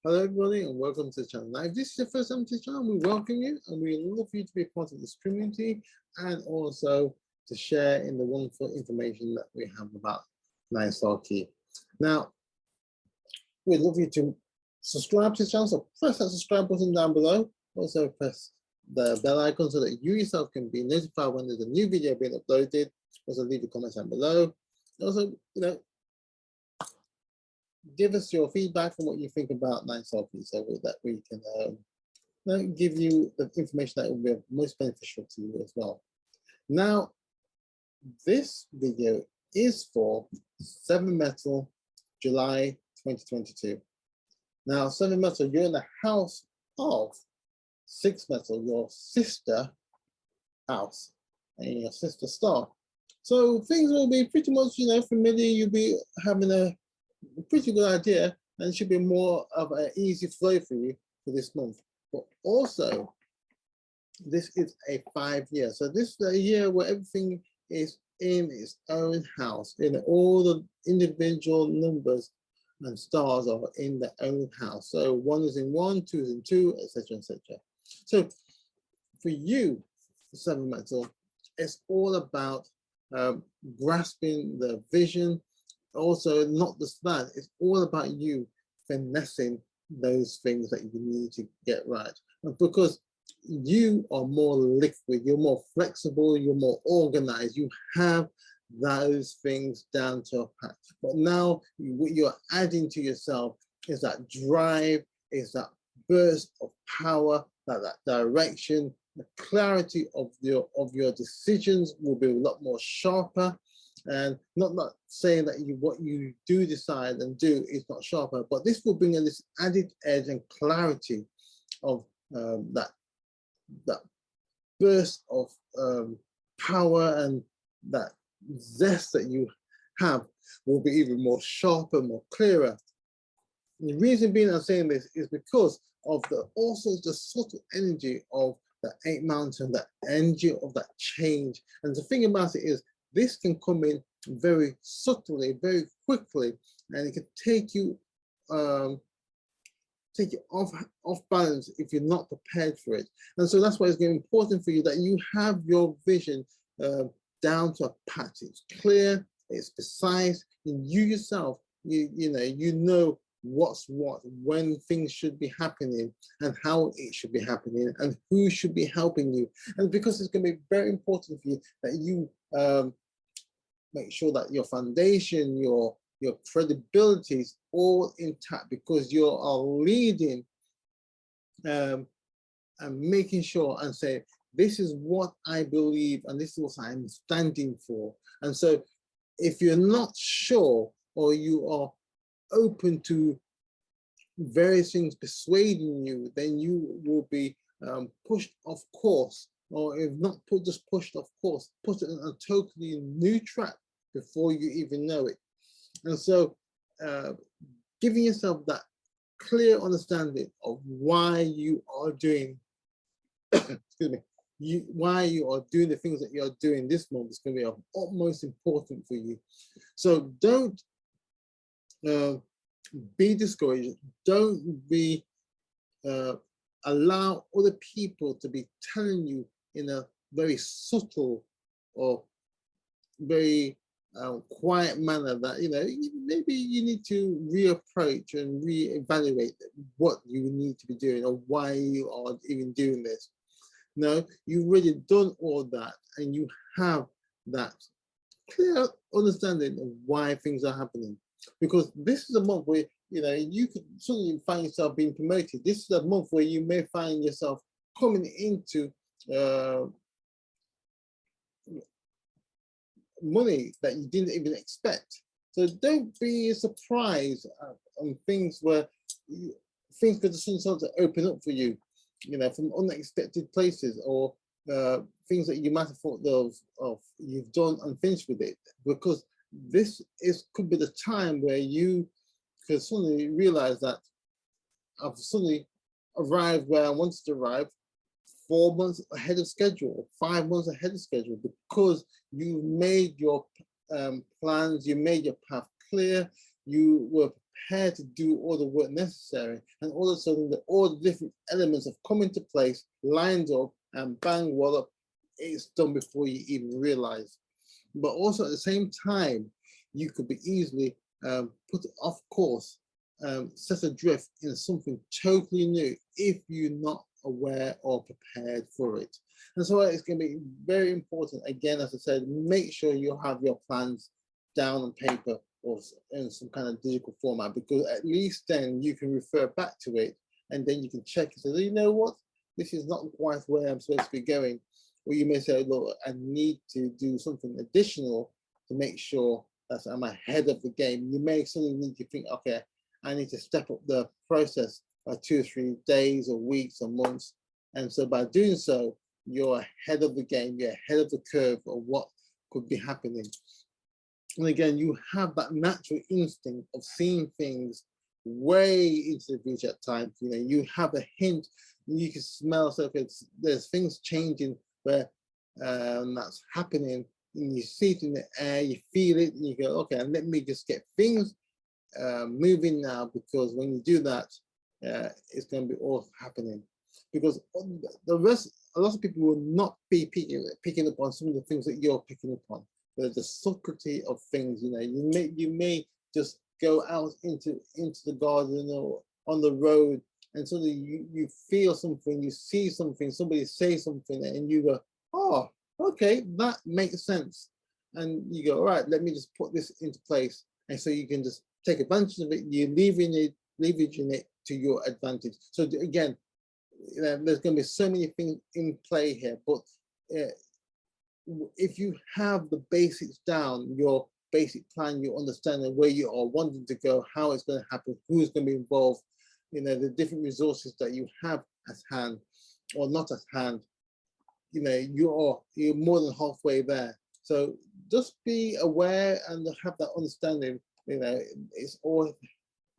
Hello everybody and welcome to the channel. Now if this is your first time to the channel, we welcome you and we love for you to be a part of this community and also to share in the wonderful information that we have about 9-star key. Now, we'd love you to subscribe to the channel, so press that subscribe button down below. Also press the bell icon so that you yourself can be notified when there's a new video being uploaded. Also leave a comment down below. Also, give us your feedback on what you think about 9-star key so that we can give you the information that will be most beneficial to you as well. Now, this video is for 7 Metal, July 2022. Now, 7 Metal, you're in the house of 6 Metal, your sister house and your sister star. So things will be pretty much, familiar. You'll be having a pretty good idea, and it should be more of an easy flow for you for this month. But also, this is a 5-year. So this is a year where everything is in its own house, and all the individual numbers and stars are in their own house. So 1 is in 1, 2 is in 2, etc., etc. So for you, 7 Metal, it's all about grasping the vision. Also, not just that, it's all about you finessing those things that you need to get right. And because you are more liquid, you're more flexible, you're more organized, you have those things down to a pat. But now what you're adding to yourself is that drive, is that burst of power, that direction, the clarity of your decisions will be a lot more sharper. And not saying that what you do decide and do is not sharper, but this will bring in this added edge and clarity of that burst of power, and that zest that you have will be even more sharper, more clearer. And the reason being I'm saying this is because of also the subtle energy of the 8 mountain, that energy of that change. And the thing about it is, this can come in very subtly, very quickly, and it can take you off balance if you're not prepared for it. And so that's why it's important for you that you have your vision down to a pat. It's clear, it's precise, and you yourself, you know what's what, when things should be happening, and how it should be happening, and who should be helping you. And because it's going to be very important for you that you make sure that your foundation, your credibility is all intact, because you are leading and making sure and say, this is what I believe and this is what I'm standing for. And so if you're not sure, or you are open to various things persuading you, then you will be pushed off course, or if not just pushed off course, put it in a totally new track before you even know it. And so giving yourself that clear understanding of why you are doing, excuse me, why you are doing the things that you are doing this month is going to be of utmost importance for you. So don't be discouraged. Don't be allow other people to be telling you in a very subtle or very quiet manner that maybe you need to reapproach and reevaluate what you need to be doing, or why you are even doing this. No, you've already done all that, and you have that clear understanding of why things are happening. Because this is a month where you could suddenly find yourself being promoted. This is a month where you may find yourself coming into money that you didn't even expect. So don't be surprised on things where things could just start to open up for you, from unexpected places, or things that you might have thought of you've done and finished with it. Because this could be the time where you could suddenly realize that I've suddenly arrived where I wanted to arrive 4 months ahead of schedule, 5 months ahead of schedule, because you made your plans, you made your path clear, you were prepared to do all the work necessary, and all of a sudden all the different elements have come into place, lined up, and bang, wallop, it's done before you even realize. But also at the same time, you could be easily put off course, set adrift in something totally new if you're not aware or prepared for it. And so it's going to be very important, again, as I said, make sure you have your plans down on paper or in some kind of digital format, because at least then you can refer back to it, and then you can check and say, you know what, this is not quite where I'm supposed to be going. Or you may say, look, I need to do something additional to make sure that I'm ahead of the game. You may suddenly need to think, okay, I need to step up the process by 2 or 3 days or weeks or months. And so by doing so, you're ahead of the game, you're ahead of the curve of what could be happening. And again, you have that natural instinct of seeing things way into the future at times. You know, you have a hint, you can smell, so there's things changing where that's happening, and you see it in the air, you feel it, and you go, okay, and let me just get things moving now, because when you do that, it's going to be all happening. Because the rest, a lot of people will not be picking up on some of the things that you're picking up on. The subtlety of things, you know, you may just go out into the garden or on the road, and suddenly you feel something, you see something, somebody say something, and you go, oh, okay, that makes sense. And you go, all right, let me just put this into place. And so you can just take advantage of it, you're leveraging it to your advantage. So again, you know, there's going to be so many things in play here, but if you have the basics down, your basic plan, you understand where you are wanting to go, how it's going to happen, who's going to be involved, you know, the different resources that you have at hand or not at hand, you know, you're more than halfway there. So just be aware and have that understanding. You know, it's all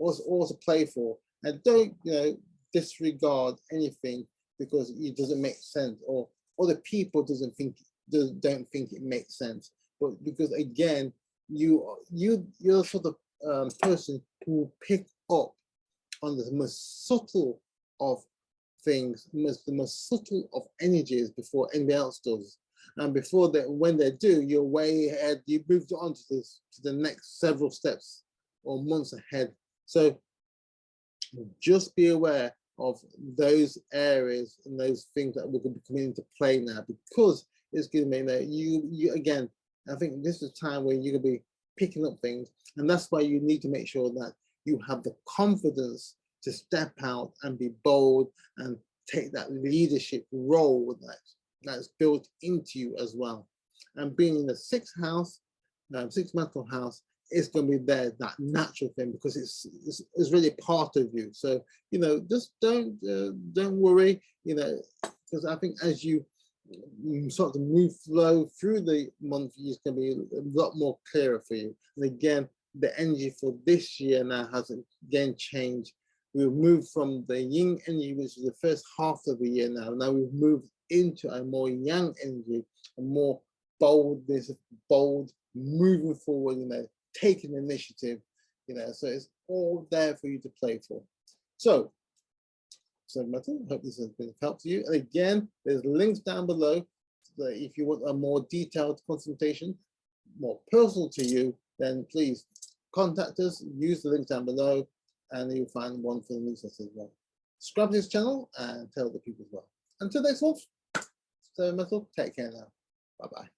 to play for, and don't, you know, disregard anything because it doesn't make sense, or other people don't think it makes sense. But because again, you're the sort of person who will pick up on the most subtle of things, the most subtle of energies before anybody else does. And before that, when they do, you're way ahead. You moved on to the next several steps or months ahead. So just be aware of those areas and those things that will be coming into play now, because it's going to mean that you again, I think this is a time where you're going to be picking up things, and that's why you need to make sure that you have the confidence to step out and be bold and take that leadership role that's built into you as well. And being in the sixth house, sixth mental house, it's going to be there, that natural thing, because it's really part of you. So, you know, just don't worry, you know, because I think as you sort of move flow through the month, it's going to be a lot more clearer for you. And again, the energy for this year now has again changed. We've moved from the yin energy, which is the first half of the year now. Now we've moved into a more yang energy, a more boldness, bold, moving forward, you know, taking initiative, you know, so it's all there for you to play for. So Metal, I hope this has been of help to you. And again, there's links down below so that if you want a more detailed consultation, more personal to you, then please contact us, use the links down below, and you'll find one for the newsletter as well. Subscribe to this channel and tell the people as well. Until next month, Metal, take care now. Bye-bye.